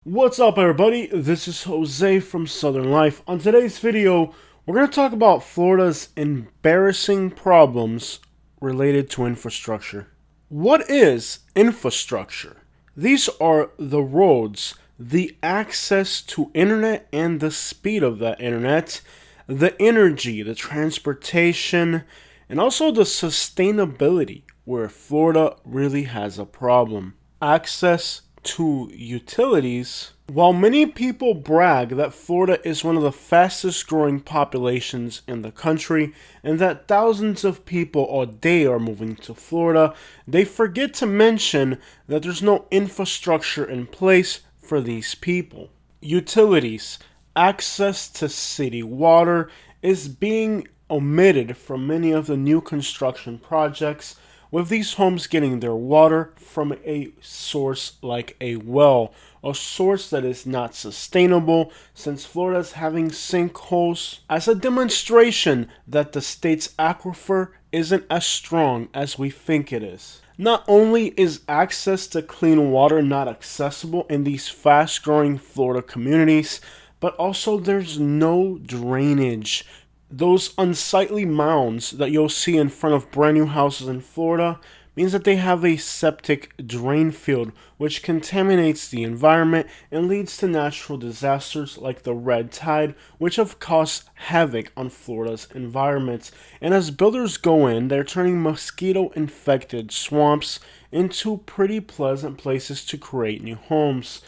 What's up everybody, this is Jose from Southern Life. On today's video, we're going to talk about Florida's embarrassing problems related to infrastructure. What is infrastructure? These are the roads, the access to internet and the speed of that internet, the energy, the transportation, and also the sustainability where Florida really has a problem. Access to utilities. While many people brag that Florida is one of the fastest growing populations in the country and that thousands of people a day are moving to Florida, they forget to mention that there's no infrastructure in place for these people. Utilities, access to city water is being omitted from many of the new construction projects, with these homes getting their water from a source like a well, a source that is not sustainable since Florida is having sinkholes, as a demonstration that the state's aquifer isn't as strong as we think it is. Not only is access to clean water not accessible in these fast-growing Florida communities, but also there's no drainage. Those unsightly mounds that you'll see in front of brand new houses in Florida means that they have a septic drain field, which contaminates the environment and leads to natural disasters like the red tide, which have caused havoc on Florida's environment. And as builders go in, they're turning mosquito-infected swamps into pretty pleasant places to create new homes.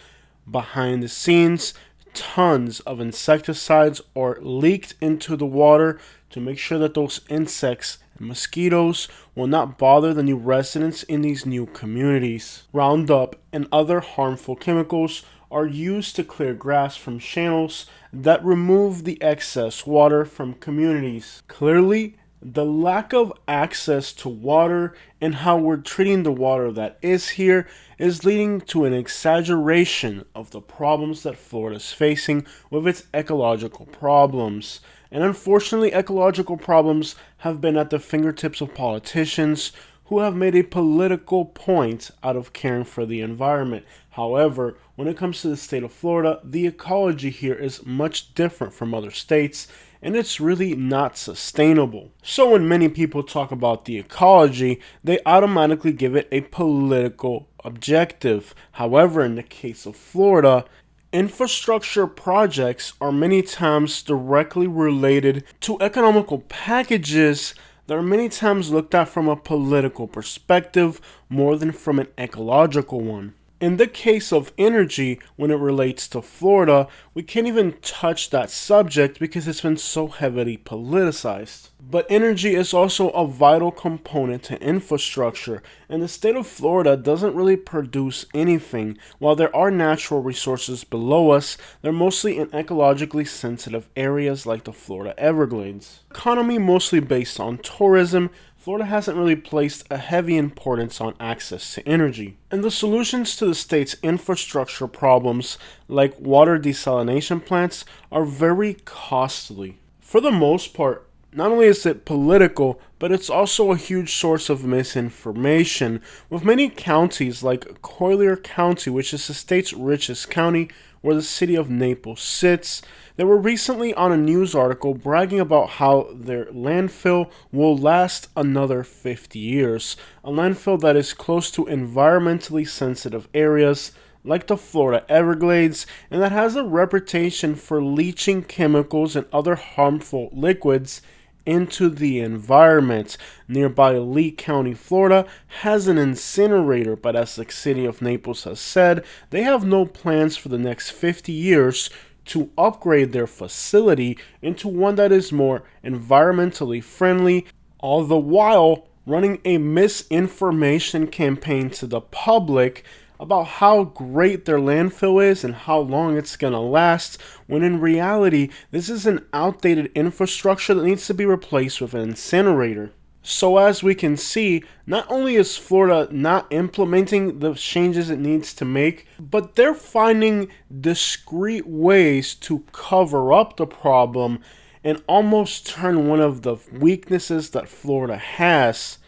Behind the scenes, tons of insecticides are leaked into the water to make sure that those insects and mosquitoes will not bother the new residents in these new communities. Roundup and other harmful chemicals are used to clear grass from channels that remove the excess water from communities. Clearly, the lack of access to water and how we're treating the water that is here is leading to an exaggeration of the problems that Florida is facing with its ecological problems. And unfortunately, ecological problems have been at the fingertips of politicians who have made a political point out of caring for the environment. However, when it comes to the state of Florida, the ecology here is much different from other states, and it's really not sustainable. So when many people talk about the ecology, they automatically give it a political objective. However, in the case of Florida, infrastructure projects are many times directly related to economical packages that are many times looked at from a political perspective more than from an ecological one. In the case of energy, when it relates to Florida, we can't even touch that subject because it's been so heavily politicized. But energy is also a vital component to infrastructure, and the state of Florida doesn't really produce anything. While there are natural resources below us, they're mostly in ecologically sensitive areas like the Florida Everglades. Economy mostly based on tourism, Florida hasn't really placed a heavy importance on access to energy. And the solutions to the state's infrastructure problems, like water desalination plants, are very costly. For the most part, not only is it political, but it's also a huge source of misinformation, with many counties like Collier County, which is the state's richest county, where the city of Naples sits. They were recently on a news article bragging about how their landfill will last another 50 years. A landfill that is close to environmentally sensitive areas like the Florida Everglades, and that has a reputation for leaching chemicals and other harmful liquids into the environment. Nearby Lee County, Florida has an incinerator, but as the city of Naples has said, they have no plans for the next 50 years to upgrade their facility into one that is more environmentally friendly, all the while running a misinformation campaign to the public about how great their landfill is and how long it's going to last, when in reality, this is an outdated infrastructure that needs to be replaced with an incinerator. So as we can see, not only is Florida not implementing the changes it needs to make, but they're finding discreet ways to cover up the problem and almost turn one of the weaknesses that Florida has.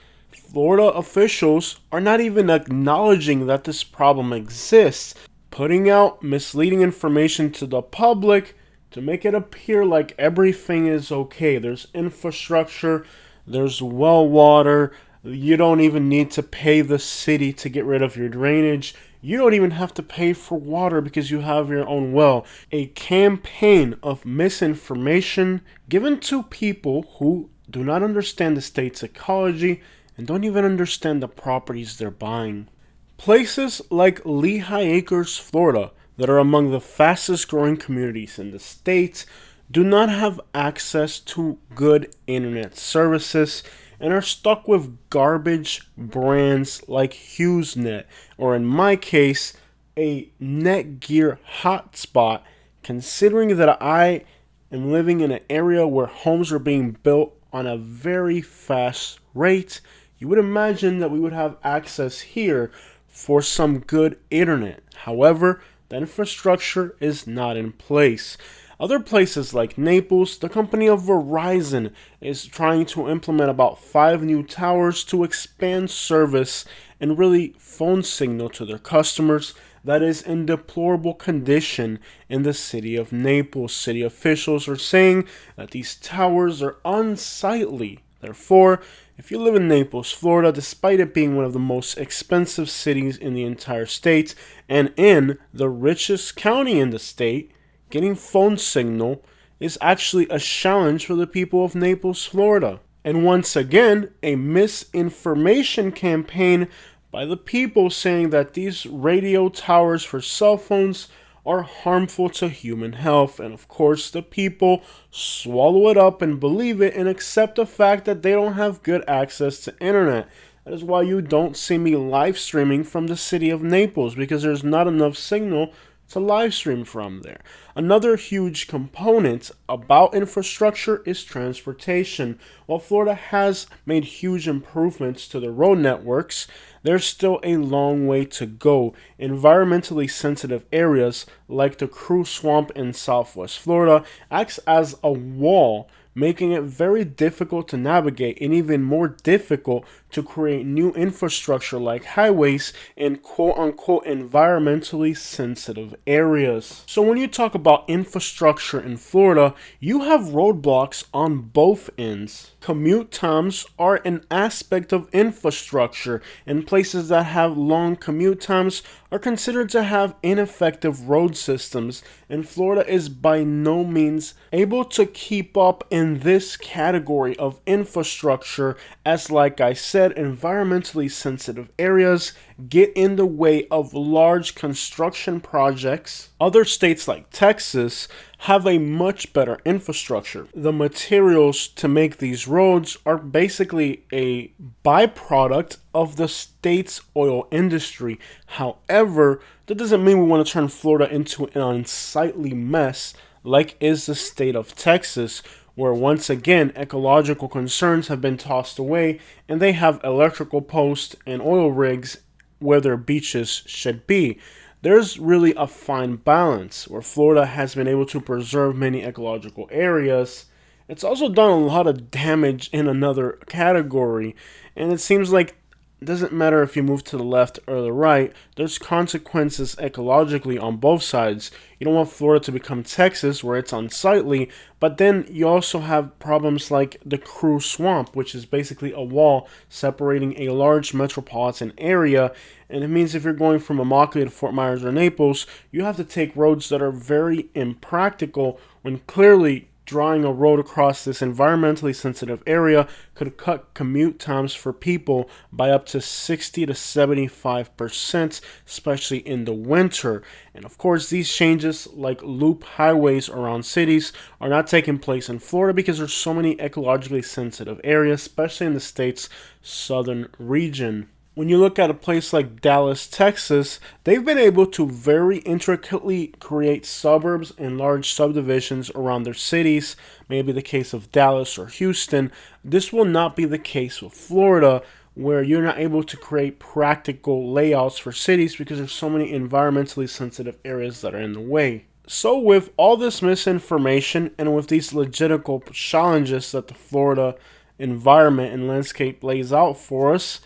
Florida officials are not even acknowledging that this problem exists. putting out misleading information to the public to make it appear like everything is okay. There's infrastructure, there's well water, you don't even need to pay the city to get rid of your drainage. You don't even have to pay for water because you have your own well. A campaign of misinformation given to people who do not understand the state's ecology and don't even understand the properties they're buying. Places like Lehigh Acres, Florida, that are among the fastest growing communities in the state, do not have access to good internet services and are stuck with garbage brands like HughesNet, or in my case, a Netgear hotspot, considering that I am living in an area where homes are being built on a very fast rate. You would imagine that we would have access here for some good internet. However, the infrastructure is not in place. Other places like Naples, the company of Verizon is trying to implement about 5 new towers to expand service and really phone signal to their customers that is in deplorable condition in the city of Naples. City officials are saying that these towers are unsightly. Therefore, if you live in Naples, Florida, despite it being one of the most expensive cities in the entire state and in the richest county in the state, getting phone signal is actually a challenge for the people of Naples, Florida. And once again, a misinformation campaign by the people saying that these radio towers for cell phones are harmful to human health. And of course, the people swallow it up and believe it and accept the fact that they don't have good access to internet. That is why you don't see me live streaming from the city of Naples, because there's not enough signal to live stream from there. Another huge component about infrastructure is transportation. While Florida has made huge improvements to the road networks, there's still a long way to go. Environmentally sensitive areas like the Crew Swamp in Southwest Florida acts as a wall, making it very difficult to navigate and even more difficult to create new infrastructure like highways in quote-unquote environmentally sensitive areas. So when you talk about infrastructure in Florida, you have roadblocks on both ends. Commute times are an aspect of infrastructure, and places that have long commute times are considered to have ineffective road systems, and Florida is by no means able to keep up in this category of infrastructure, as like I said, environmentally sensitive areas get in the way of large construction projects. Other states like Texas have a much better infrastructure. The materials to make these roads are basically a byproduct of the state's oil industry. However, that doesn't mean we want to turn Florida into an unsightly mess like is the state of Texas, where once again ecological concerns have been tossed away and they have electrical posts and oil rigs where their beaches should be. There's really a fine balance where Florida has been able to preserve many ecological areas. It's also done a lot of damage in another category, and it seems like it doesn't matter if you move to the left or the right, there's consequences ecologically on both sides. You don't want Florida to become Texas where it's unsightly, but then you also have problems like the Crew Swamp, which is basically a wall separating a large metropolitan area. And it means if you're going from Immokalee to Fort Myers or Naples, you have to take roads that are very impractical, when clearly drawing a road across this environmentally sensitive area could cut commute times for people by up to 60 to 75%, especially in the winter. And of course, these changes like loop highways around cities are not taking place in Florida because there's so many ecologically sensitive areas, especially in the state's southern region. When you look at a place like Dallas, Texas, they've been able to very intricately create suburbs and large subdivisions around their cities. Maybe the case of Dallas or Houston. This will not be the case with Florida, where you're not able to create practical layouts for cities because there's so many environmentally sensitive areas that are in the way. So with all this misinformation and with these logistical challenges that the Florida environment and landscape lays out for us,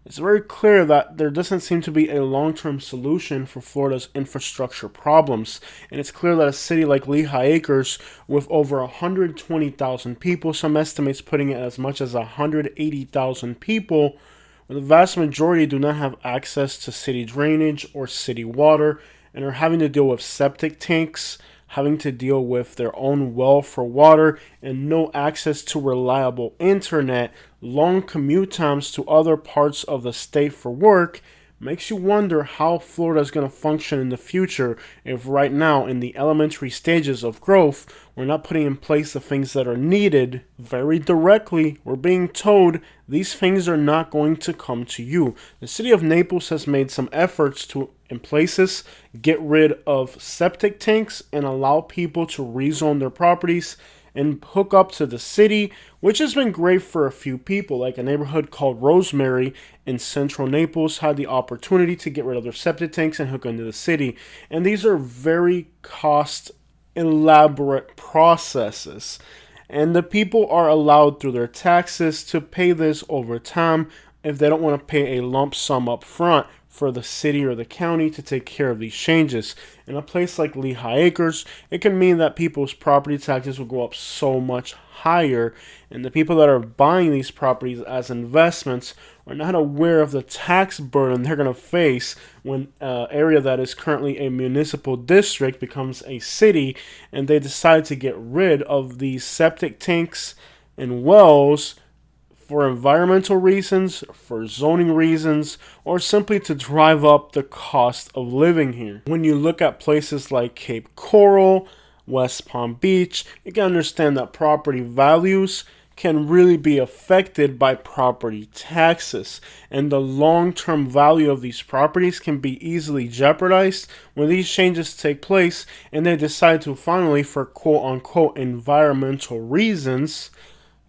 It's very clear that there doesn't seem to be a long-term solution for Florida's infrastructure problems. And it's clear that a city like Lehigh Acres, with over 120,000 people, some estimates putting it as much as 180,000 people, where the vast majority do not have access to city drainage or city water and are having to deal with septic tanks, having to deal with their own well for water, and no access to reliable internet, long commute times to other parts of the state for work, makes you wonder how Florida is going to function in the future if right now, in the elementary stages of growth, we're not putting in place the things that are needed. Very directly, we're being told these things are not going to come to you. The city of Naples has made some efforts to, in places, get rid of septic tanks and allow people to rezone their properties and hook up to the city, which has been great for a few people. Like a neighborhood called Rosemary in central Naples had the opportunity to get rid of their septic tanks and hook into the city. And these are very cost elaborate processes. And the people are allowed through their taxes to pay this over time if they don't want to pay a lump sum up front for the city or the county to take care of these changes. In a place like Lehigh Acres, it can mean that people's property taxes will go up so much higher, and the people that are buying these properties as investments are not aware of the tax burden they're going to face when an area that is currently a municipal district becomes a city, and they decide to get rid of these septic tanks and wells for environmental reasons, for zoning reasons, or simply to drive up the cost of living here. When you look at places like Cape Coral, West Palm Beach, you can understand that property values can really be affected by property taxes, and the long-term value of these properties can be easily jeopardized when these changes take place and they decide to finally, for quote-unquote environmental reasons,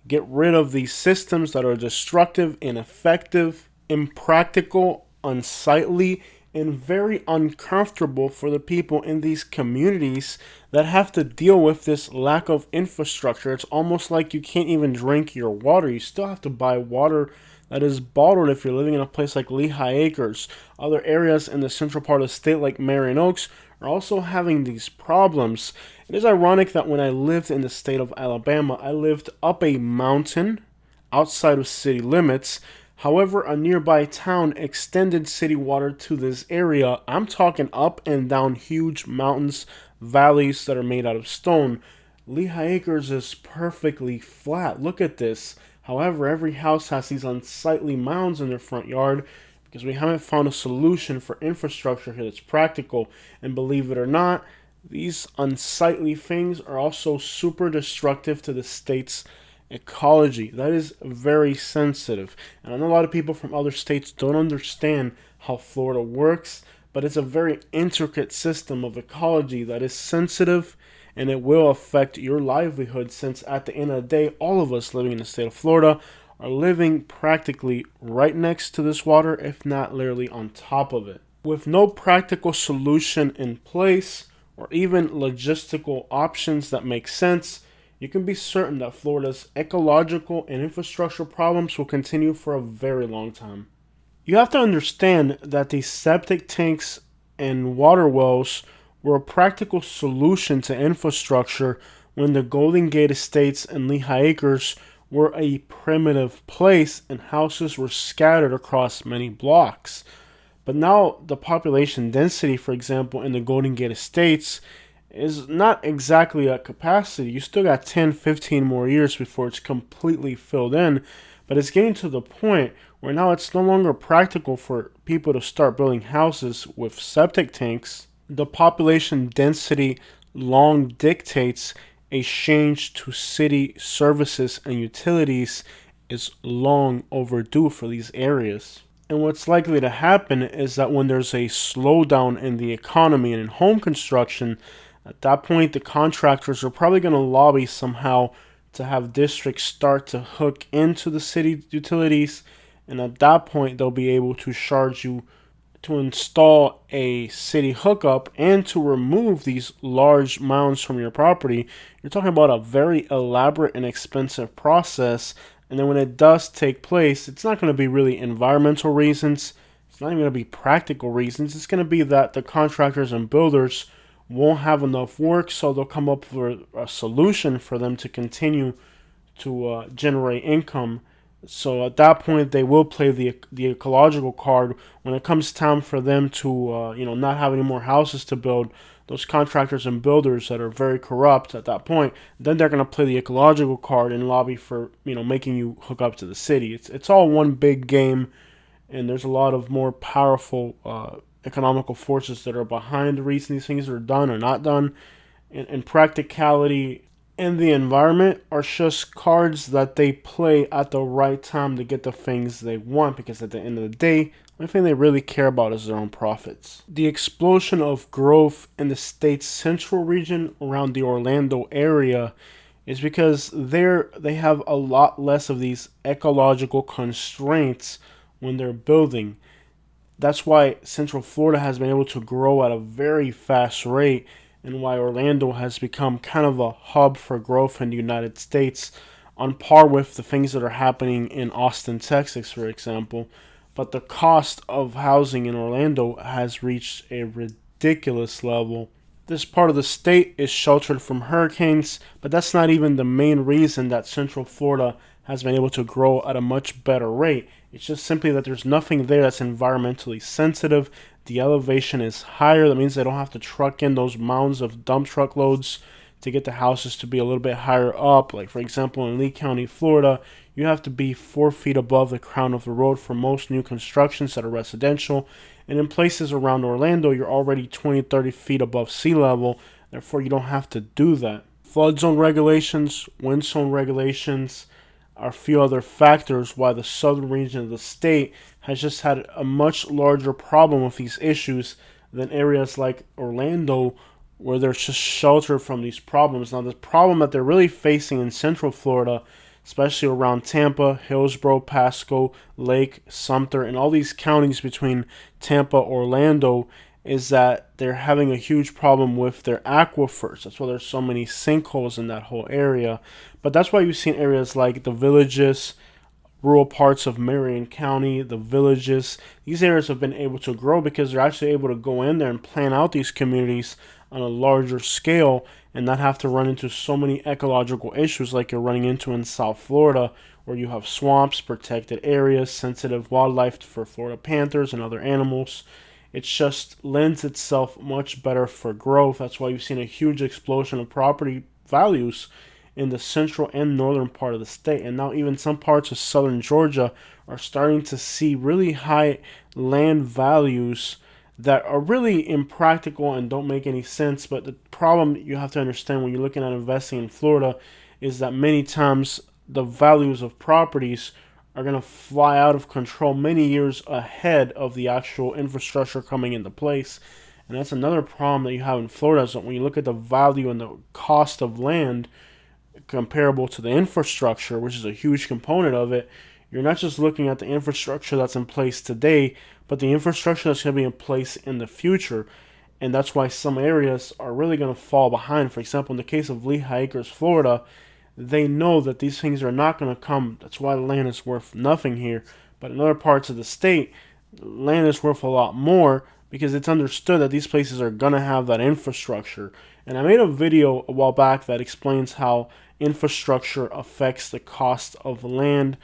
get rid of these systems that are destructive, ineffective, impractical, unsightly, and very uncomfortable for the people in these communities that have to deal with this lack of infrastructure. It's almost like you can't even drink your water. You still have to buy water that is bottled if you're living in a place like Lehigh Acres. Other areas in the central part of the state like Marion Oaks are also having these problems. It is ironic that when I lived in the state of Alabama, I lived up a mountain outside of city limits. However, a nearby town extended city water to this area. I'm talking up and down huge mountains, valleys that are made out of stone. Lehigh Acres is perfectly flat. Look at this. However, every house has these unsightly mounds in their front yard because we haven't found a solution for infrastructure here that's practical. And believe it or not, these unsightly things are also super destructive to the state's ecology. That is very sensitive. And I know a lot of people from other states don't understand how Florida works, but it's a very intricate system of ecology that is sensitive, and it will affect your livelihood, since at the end of the day, all of us living in the state of Florida are living practically right next to this water, if not literally on top of it. With no practical solution in place, or even logistical options that make sense, you can be certain that Florida's ecological and infrastructure problems will continue for a very long time. You have to understand that these septic tanks and water wells were a practical solution to infrastructure when the Golden Gate Estates and Lehigh Acres were a primitive place and houses were scattered across many blocks. But now the population density, for example, in the Golden Gate Estates is not exactly at capacity. You still got 10, 15 more years before it's completely filled in, but it's getting to the point where now it's no longer practical for people to start building houses with septic tanks. The population density long dictates a change to city services and utilities is long overdue for these areas. And what's likely to happen is that when there's a slowdown in the economy and in home construction, at that point the contractors are probably going to lobby somehow to have districts start to hook into the city utilities, and at that point they'll be able to charge you to install a city hookup and to remove these large mounds from your property. You're talking about a very elaborate and expensive process, And then when it does take place, it's not going to be really environmental reasons. It's not even going to be practical reasons. It's going to be that the contractors and builders won't have enough work, so they'll come up with a solution for them to continue to generate income. So at that point, they will play the ecological card. When it comes time for them to not have any more houses to build, those contractors and builders that are very corrupt at that point, then they're going to play the ecological card and lobby for making you hook up to the city. It's all one big game, and there's a lot of more powerful economical forces that are behind the reason these things are done or not done. And practicality and the environment are just cards that they play at the right time to get the things they want, because at the end of the day, the only thing they really care about is their own profits. The explosion of growth in the state's central region around the Orlando area is because they have a lot less of these ecological constraints when they're building. That's why Central Florida has been able to grow at a very fast rate, and why Orlando has become kind of a hub for growth in the United States, on par with the things that are happening in Austin, Texas, for example. But the cost of housing in Orlando has reached a ridiculous level. This part of the state is sheltered from hurricanes, but that's not even the main reason that Central Florida has been able to grow at a much better rate. It's just simply that there's nothing there that's environmentally sensitive. The elevation is higher. That means they don't have to truck in those mounds of dump truck loads to get the houses to be a little bit higher up. Like, for example, in Lee County, Florida, you have to be 4 feet above the crown of the road for most new constructions that are residential. And in places around Orlando, you're already 20, 30 feet above sea level. Therefore, you don't have to do that. Flood zone regulations, wind zone regulations are a few other factors why the southern region of the state has just had a much larger problem with these issues than areas like Orlando, where they're just sheltered from these problems. Now, the problem that they're really facing in Central Florida, especially around Tampa, Hillsborough, Pasco, Lake, Sumter, and all these counties between Tampa, Orlando, is that they're having a huge problem with their aquifers. That's why there's so many sinkholes in that whole area. But that's why you've seen areas like the Villages, rural parts of Marion County, the Villages. These areas have been able to grow because they're actually able to go in there and plan out these communities on a larger scale and not have to run into so many ecological issues like you're running into in South Florida, where you have swamps, protected areas, sensitive wildlife for Florida panthers and other animals. It just lends itself much better for growth. That's why you've seen a huge explosion of property values in the central and northern part of the state. And now even some parts of southern Georgia are starting to see really high land values that are really impractical and don't make any sense. But the problem you have to understand when you're looking at investing in Florida is that many times the values of properties are going to fly out of control many years ahead of the actual infrastructure coming into place. And that's another problem that you have in Florida, is that when you look at the value and the cost of land comparable to the infrastructure, which is a huge component of it, you're not just looking at the infrastructure that's in place today, but the infrastructure that's going to be in place in the future. And that's why some areas are really going to fall behind. For example, in the case of Lehigh Acres, Florida, they know that these things are not going to come. That's why the land is worth nothing here. But in other parts of the state, land is worth a lot more because it's understood that these places are going to have that infrastructure. And I made a video a while back that explains how infrastructure affects the cost of land.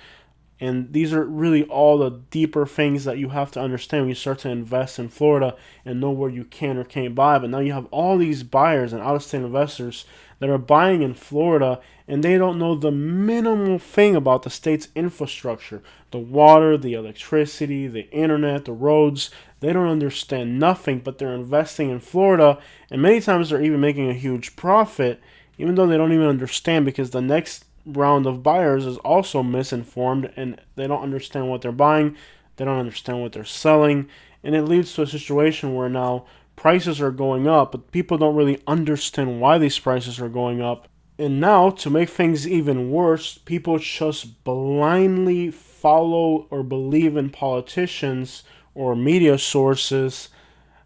And these are really all the deeper things that you have to understand when you start to invest in Florida and know where you can or can't buy. But now you have all these buyers and out-of-state investors that are buying in Florida, and they don't know the minimal thing about the state's infrastructure. The water, the electricity, the internet, the roads. They don't understand nothing, but they're investing in Florida, and many times they're even making a huge profit, even though they don't even understand, because the next round of buyers is also misinformed, and they don't understand what they're buying, they don't understand what they're selling, and it leads to a situation where now prices are going up, but people don't really understand why these prices are going up. And now, to make things even worse, people just blindly follow or believe in politicians or media sources,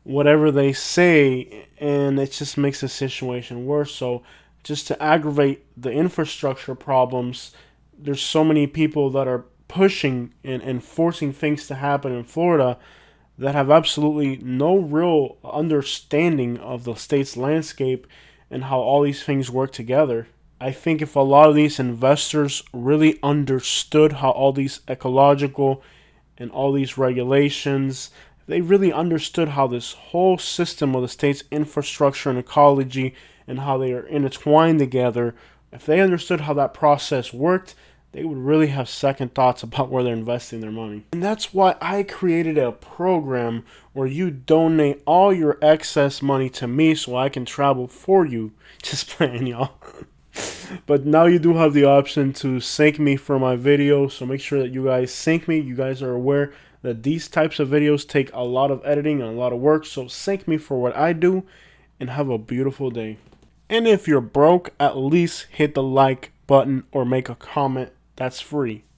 whatever they say, and it just makes the situation worse. So just to aggravate the infrastructure problems, there's so many people that are pushing and forcing things to happen in Florida that have absolutely no real understanding of the state's landscape and how all these things work together. I think if a lot of these investors really understood how all these ecological and all these regulations, if they really understood how this whole system of the state's infrastructure and ecology and how they are intertwined together, if they understood how that process worked, they would really have second thoughts about where they're investing their money. And that's why I created a program where you donate all your excess money to me so I can travel for you. Just playing, y'all. But now you do have the option to sync me for my video, so make sure that you guys sync me. You guys are aware that these types of videos take a lot of editing and a lot of work, so sync me for what I do, and have a beautiful day. And if you're broke, at least hit the like button or make a comment. That's free.